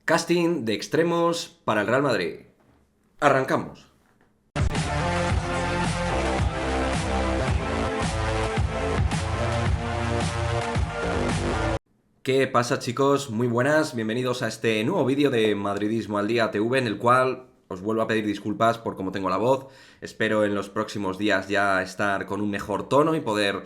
Casting de extremos para el Real Madrid. Arrancamos. ¿Qué pasa, chicos? Muy buenas, bienvenidos a este nuevo vídeo de Madridismo al Día TV, en el cual os vuelvo a pedir disculpas por cómo tengo la voz. Espero en los próximos días ya estar con un mejor tono y poder,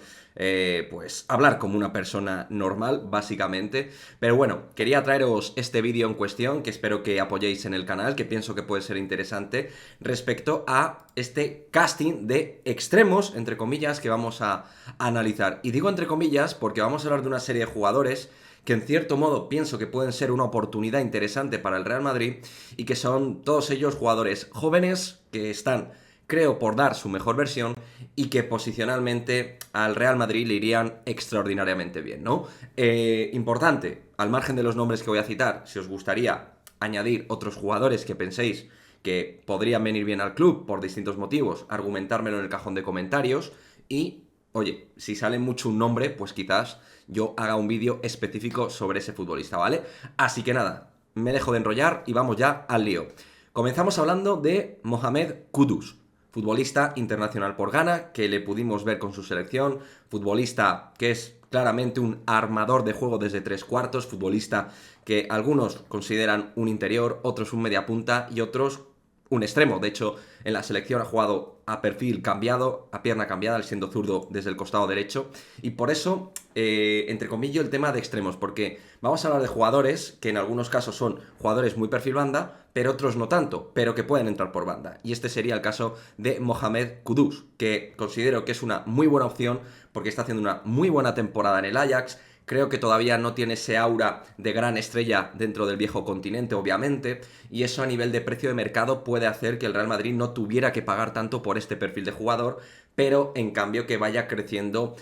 pues, hablar como una persona normal, básicamente. Pero bueno, quería traeros este vídeo en cuestión, que espero que apoyéis en el canal, que pienso que puede ser interesante, respecto a este casting de extremos, entre comillas, que vamos a analizar. Y digo entre comillas porque vamos a hablar de una serie de jugadores que en cierto modo pienso que pueden ser una oportunidad interesante para el Real Madrid y que son todos ellos jugadores jóvenes que están, creo, por dar su mejor versión y que posicionalmente al Real Madrid le irían extraordinariamente bien, ¿no? Importante, al margen de los nombres que voy a citar, si os gustaría añadir otros jugadores que penséis que podrían venir bien al club por distintos motivos, argumentármelo en el cajón de comentarios y, oye, si sale mucho un nombre, pues quizás yo haga un vídeo específico sobre ese futbolista, ¿vale? Así que nada, me dejo de enrollar y vamos ya al lío. Comenzamos hablando de Mohamed Kudus, futbolista internacional por Ghana, que le pudimos ver con su selección, futbolista que es claramente un armador de juego desde tres cuartos, futbolista que algunos consideran un interior, otros un mediapunta y otros un extremo. De hecho, en la selección ha jugado a perfil cambiado, a pierna cambiada, siendo zurdo desde el costado derecho. Y por eso, entre comillas, el tema de extremos, porque vamos a hablar de jugadores que en algunos casos son jugadores muy perfil banda, pero otros no tanto, pero que pueden entrar por banda. Y este sería el caso de Mohamed Kudus, que considero que es una muy buena opción porque está haciendo una muy buena temporada en el Ajax. Creo que todavía no tiene ese aura de gran estrella dentro del viejo continente, obviamente, y eso a nivel de precio de mercado puede hacer que el Real Madrid no tuviera que pagar tanto por este perfil de jugador, pero en cambio que vaya creciendo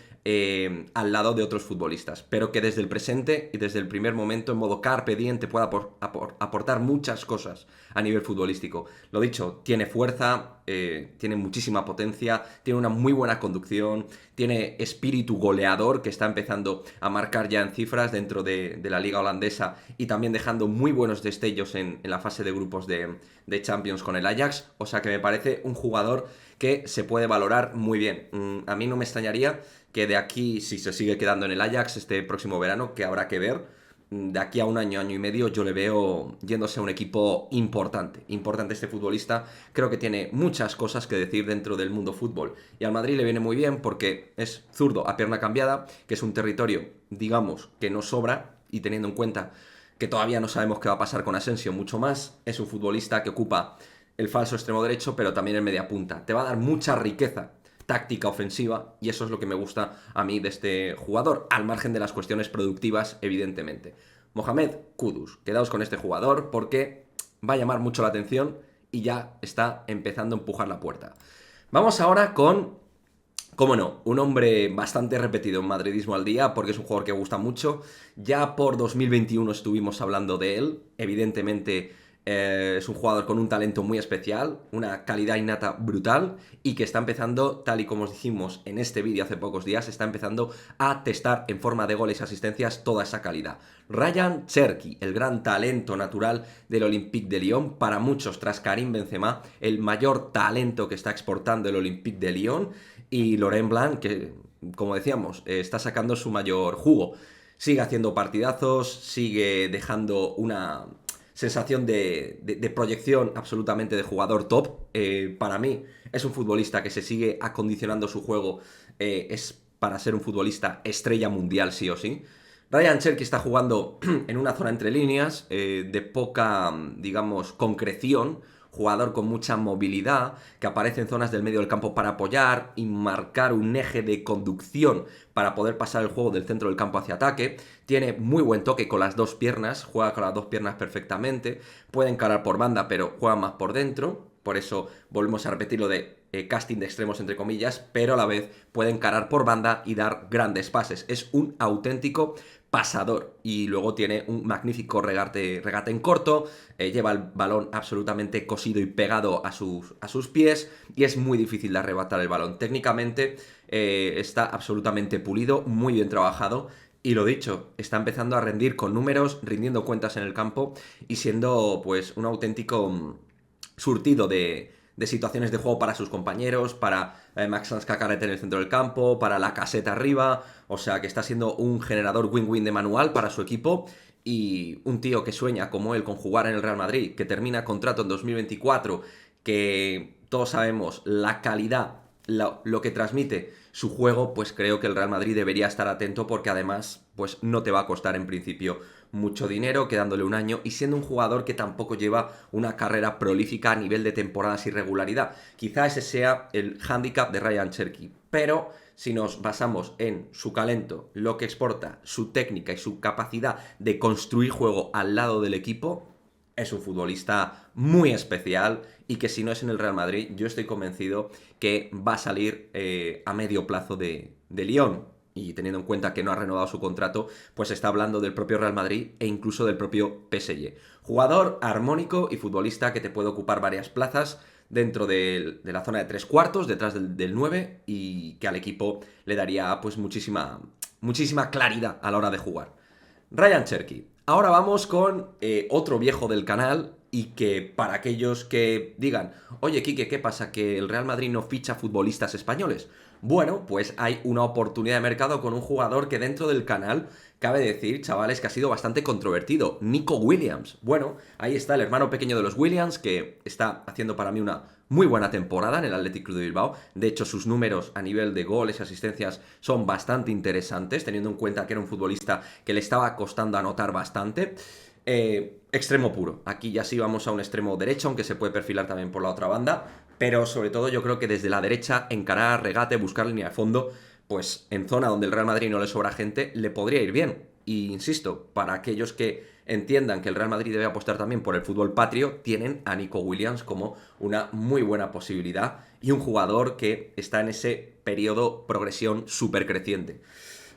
al lado de otros futbolistas, pero que desde el presente y desde el primer momento en modo carpe diem te pueda aportar muchas cosas a nivel futbolístico. Lo dicho, tiene fuerza, tiene muchísima potencia, tiene una muy buena conducción, tiene espíritu goleador que está empezando a marcar ya en cifras dentro de la liga holandesa y también dejando muy buenos destellos en la fase de grupos de Champions con el Ajax, o sea que me parece un jugador que se puede valorar muy bien. A mí no me extrañaría que de aquí, si se sigue quedando en el Ajax este próximo verano, que habrá que ver, de aquí a un año, año y medio, yo le veo yéndose a un equipo importante. Importante este futbolista, creo que tiene muchas cosas que decir dentro del mundo fútbol. Y al Madrid le viene muy bien porque es zurdo a pierna cambiada, que es un territorio, digamos, que no sobra, y teniendo en cuenta que todavía no sabemos qué va a pasar con Asensio mucho más, es un futbolista que ocupa el falso extremo derecho, pero también el media punta. Te va a dar mucha riqueza táctica ofensiva y eso es lo que me gusta a mí de este jugador, al margen de las cuestiones productivas, evidentemente. Mohamed Kudus, quedaos con este jugador porque va a llamar mucho la atención y ya está empezando a empujar la puerta. Vamos ahora con, cómo no, un hombre bastante repetido en Madridismo al Día porque es un jugador que gusta mucho. Ya por 2021 estuvimos hablando de él, evidentemente. Es un jugador con un talento muy especial, una calidad innata brutal y que está empezando, tal y como os dijimos en este vídeo hace pocos días, está empezando a testar en forma de goles y asistencias toda esa calidad. Ryan Cherki, el gran talento natural del Olympique de Lyon, para muchos tras Karim Benzema, el mayor talento que está exportando el Olympique de Lyon, y Laurent Blanc, que como decíamos, está sacando su mayor jugo. Sigue haciendo partidazos, sigue dejando una sensación de proyección absolutamente de jugador top. Para mí es un futbolista que se sigue acondicionando su juego, es para ser un futbolista estrella mundial sí o sí. Ryan Cherki está jugando en una zona entre líneas, de poca, digamos, concreción, jugador con mucha movilidad, que aparece en zonas del medio del campo para apoyar y marcar un eje de conducción para poder pasar el juego del centro del campo hacia ataque. Tiene muy buen toque con las dos piernas, juega con las dos piernas perfectamente, puede encarar por banda pero juega más por dentro, por eso volvemos a repetir lo de casting de extremos entre comillas, pero a la vez puede encarar por banda y dar grandes pases. Es un auténtico pasador y luego tiene un magnífico regate en corto, lleva el balón absolutamente cosido y pegado a sus pies y es muy difícil de arrebatar el balón. Técnicamente está absolutamente pulido, muy bien trabajado Y lo dicho, está empezando a rendir con números, rindiendo cuentas en el campo y siendo pues un auténtico surtido de situaciones de juego para sus compañeros, para Max Cacaret en el centro del campo, para la caseta arriba, o sea que está siendo un generador win-win de manual para su equipo y un tío que sueña como él con jugar en el Real Madrid, que termina contrato en 2024, que todos sabemos la calidad, lo que transmite su juego, pues creo que el Real Madrid debería estar atento porque además pues no te va a costar en principio mucho dinero, quedándole un año y siendo un jugador que tampoco lleva una carrera prolífica a nivel de temporadas y regularidad. Quizá ese sea el hándicap de Ryan Cherki, pero si nos basamos en su talento, lo que exporta, su técnica y su capacidad de construir juego al lado del equipo, es un futbolista muy especial y que si no es en el Real Madrid, yo estoy convencido que va a salir a medio plazo de Lyon. Y teniendo en cuenta que no ha renovado su contrato, pues está hablando del propio Real Madrid e incluso del propio PSG. Jugador armónico y futbolista que te puede ocupar varias plazas dentro de la zona de tres cuartos, detrás del 9, y que al equipo le daría pues muchísima claridad a la hora de jugar. Ryan Cherki. Ahora vamos con otro viejo del canal y que para aquellos que digan, oye Quique, ¿qué pasa? ¿Que el Real Madrid no ficha futbolistas españoles? Bueno, pues hay una oportunidad de mercado con un jugador que dentro del canal, cabe decir, chavales, que ha sido bastante controvertido, Nico Williams. Bueno, ahí está el hermano pequeño de los Williams, que está haciendo para mí una muy buena temporada en el Athletic Club de Bilbao. De hecho, sus números a nivel de goles y asistencias son bastante interesantes, teniendo en cuenta que era un futbolista que le estaba costando anotar bastante. Extremo puro. Aquí ya sí vamos a un extremo derecho, aunque se puede perfilar también por la otra banda. Pero sobre todo yo creo que desde la derecha, encarar, regate, buscar línea de fondo, pues en zona donde el Real Madrid no le sobra gente, le podría ir bien. Y insisto, para aquellos que entiendan que el Real Madrid debe apostar también por el fútbol patrio, tienen a Nico Williams como una muy buena posibilidad y un jugador que está en ese periodo progresión súper creciente.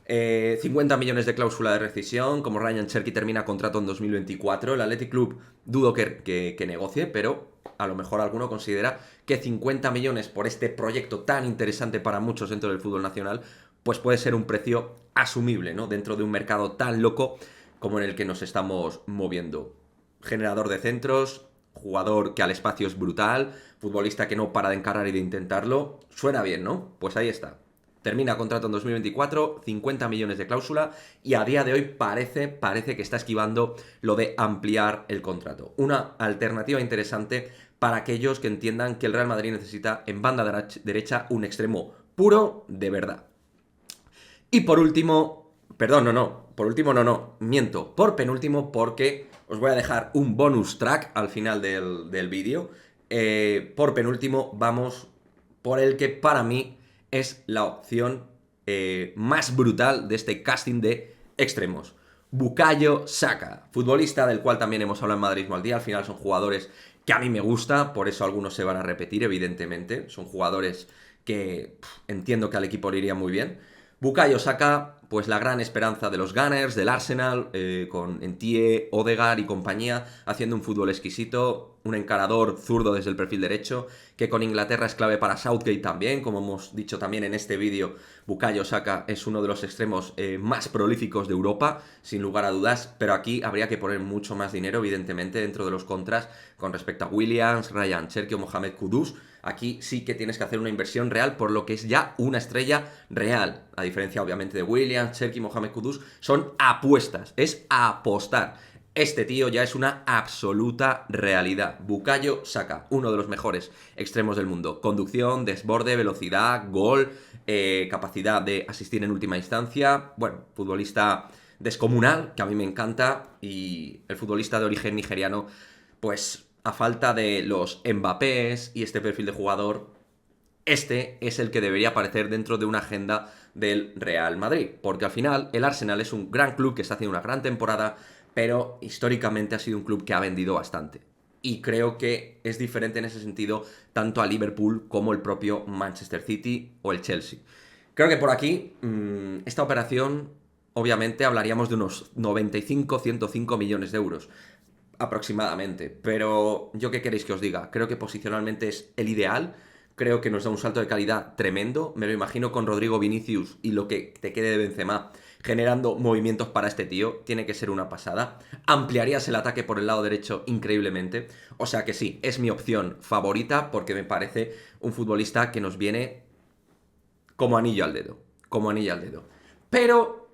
50 millones de cláusula de rescisión, como Ryan Cherki termina contrato en 2024, el Athletic Club dudo que negocie, pero a lo mejor alguno considera que 50 millones por este proyecto tan interesante para muchos dentro del fútbol nacional, pues puede ser un precio asumible, ¿no? Dentro de un mercado tan loco como en el que nos estamos moviendo. Generador de centros, jugador que al espacio es brutal, futbolista que no para de encarar y de intentarlo. Suena bien, ¿no? Pues ahí está. Termina contrato en 2024, 50 millones de cláusula y a día de hoy parece que está esquivando lo de ampliar el contrato. Una alternativa interesante para aquellos que entiendan que el Real Madrid necesita en banda derecha un extremo puro de verdad. Y por último, perdón, miento, por penúltimo porque os voy a dejar un bonus track al final del vídeo. Por penúltimo vamos por el que para mí es la opción más brutal de este casting de extremos. Bukayo Saka, futbolista del cual también hemos hablado en Madridismo al día. Al final son jugadores que a mí me gusta, por eso algunos se van a repetir, evidentemente. Son jugadores que entiendo que al equipo le iría muy bien. Bukayo Saka, pues la gran esperanza de los Gunners, del Arsenal, con Entie, Odegaard y compañía, haciendo un fútbol exquisito, un encarador zurdo desde el perfil derecho, que con Inglaterra es clave para Southgate también, como hemos dicho también en este vídeo, Bukayo Saka es uno de los extremos más prolíficos de Europa, sin lugar a dudas, pero aquí habría que poner mucho más dinero, evidentemente, dentro de los contras con respecto a Williams, Ryan Cherki o Mohamed Kudus. Aquí sí que tienes que hacer una inversión real por lo que es ya una estrella real. A diferencia, obviamente, de Williams, Cherki, Mohamed Kudus, son apuestas, es apostar. Este tío ya es una absoluta realidad. Bukayo Saka, uno de los mejores extremos del mundo. Conducción, desborde, velocidad, gol, capacidad de asistir en última instancia. Bueno, futbolista descomunal, que a mí me encanta. Y el futbolista de origen nigeriano, pues a falta de los Mbappés y este perfil de jugador, este es el que debería aparecer dentro de una agenda del Real Madrid. Porque al final el Arsenal es un gran club que está haciendo una gran temporada, pero históricamente ha sido un club que ha vendido bastante. Y creo que es diferente en ese sentido tanto a Liverpool como el propio Manchester City o el Chelsea. Creo que por aquí esta operación, obviamente, hablaríamos de unos 95-105 millones de euros aproximadamente. Pero yo qué queréis que os diga, creo que posicionalmente es el ideal. Creo que nos da un salto de calidad tremendo. Me lo imagino con Rodrigo, Vinicius y lo que te quede de Benzema generando movimientos para este tío, tiene que ser una pasada. Ampliarías el ataque por el lado derecho increíblemente. O sea que sí, es mi opción favorita porque me parece un futbolista que nos viene como anillo al dedo. Como anillo al dedo. Pero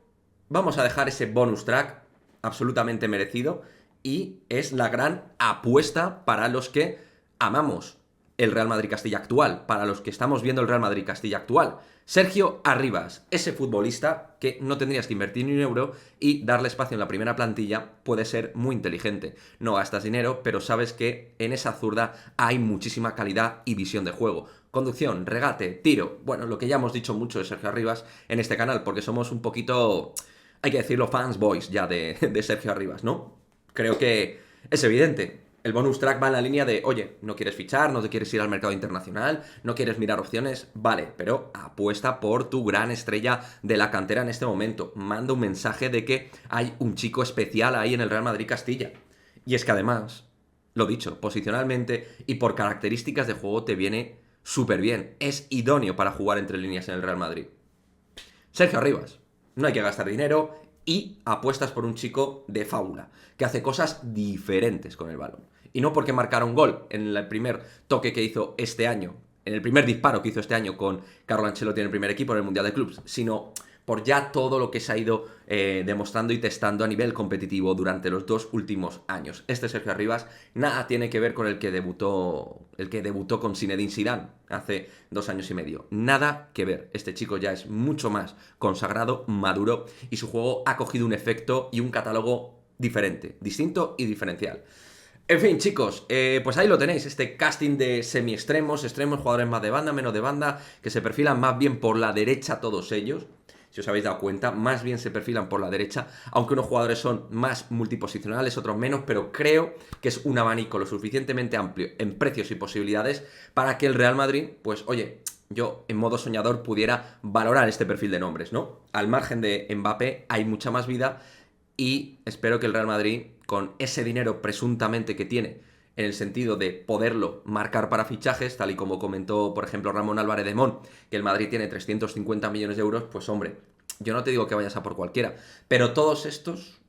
vamos a dejar ese bonus track absolutamente merecido y es la gran apuesta para los que amamos el Real Madrid Castilla actual, para los que estamos viendo el Real Madrid Castilla actual. Sergio Arribas, ese futbolista que no tendrías que invertir ni un euro y darle espacio en la primera plantilla puede ser muy inteligente. No gastas dinero, pero sabes que en esa zurda hay muchísima calidad y visión de juego. Conducción, regate, tiro, bueno, lo que ya hemos dicho mucho de Sergio Arribas en este canal, porque somos un poquito, hay que decirlo, fans boys ya de Sergio Arribas, ¿no? Creo que es evidente. El bonus track va en la línea de, oye, no quieres fichar, no te quieres ir al mercado internacional, no quieres mirar opciones, vale, pero apuesta por tu gran estrella de la cantera en este momento. Manda un mensaje de que hay un chico especial ahí en el Real Madrid Castilla. Y es que además, lo dicho, posicionalmente y por características de juego te viene súper bien. Es idóneo para jugar entre líneas en el Real Madrid. Sergio Arribas. No hay que gastar dinero y apuestas por un chico de fábula, que hace cosas diferentes con el balón. Y no porque marcara un gol en el primer toque que hizo este año, en el primer disparo que hizo este año con Carlo Ancelotti en el primer equipo en el Mundial de Clubs, sino por ya todo lo que se ha ido demostrando y testando a nivel competitivo durante los 2 últimos años. Este Sergio Arribas nada tiene que ver con el que debutó con Zinedine Zidane hace 2 años y medio. Nada que ver. Este chico ya es mucho más consagrado, maduro y su juego ha cogido un efecto y un catálogo diferente, distinto y diferencial. En fin, chicos, pues ahí lo tenéis, este casting de semi-extremos, extremos, jugadores más de banda, menos de banda, que se perfilan más bien por la derecha todos ellos. Si os habéis dado cuenta, más bien se perfilan por la derecha, aunque unos jugadores son más multiposicionales, otros menos, pero creo que es un abanico lo suficientemente amplio en precios y posibilidades para que el Real Madrid, pues oye, yo en modo soñador pudiera valorar este perfil de nombres, ¿no? Al margen de Mbappé hay mucha más vida y espero que el Real Madrid, con ese dinero presuntamente que tiene, en el sentido de poderlo marcar para fichajes, tal y como comentó, por ejemplo, Ramón Álvarez de Mon, que el Madrid tiene 350 millones de euros, pues hombre, yo no te digo que vayas a por cualquiera, pero todos estos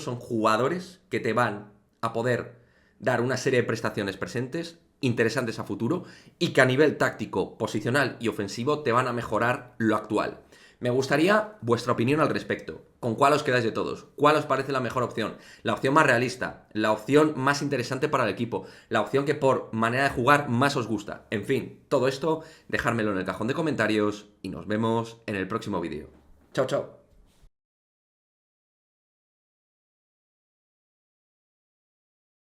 son jugadores que te van a poder dar una serie de prestaciones presentes, interesantes a futuro, y que a nivel táctico, posicional y ofensivo te van a mejorar lo actual. Me gustaría vuestra opinión al respecto. ¿Con cuál os quedáis de todos? ¿Cuál os parece la mejor opción? La opción más realista, la opción más interesante para el equipo, la opción que por manera de jugar más os gusta. En fin, todo esto, dejármelo en el cajón de comentarios y nos vemos en el próximo vídeo. Chao, chao.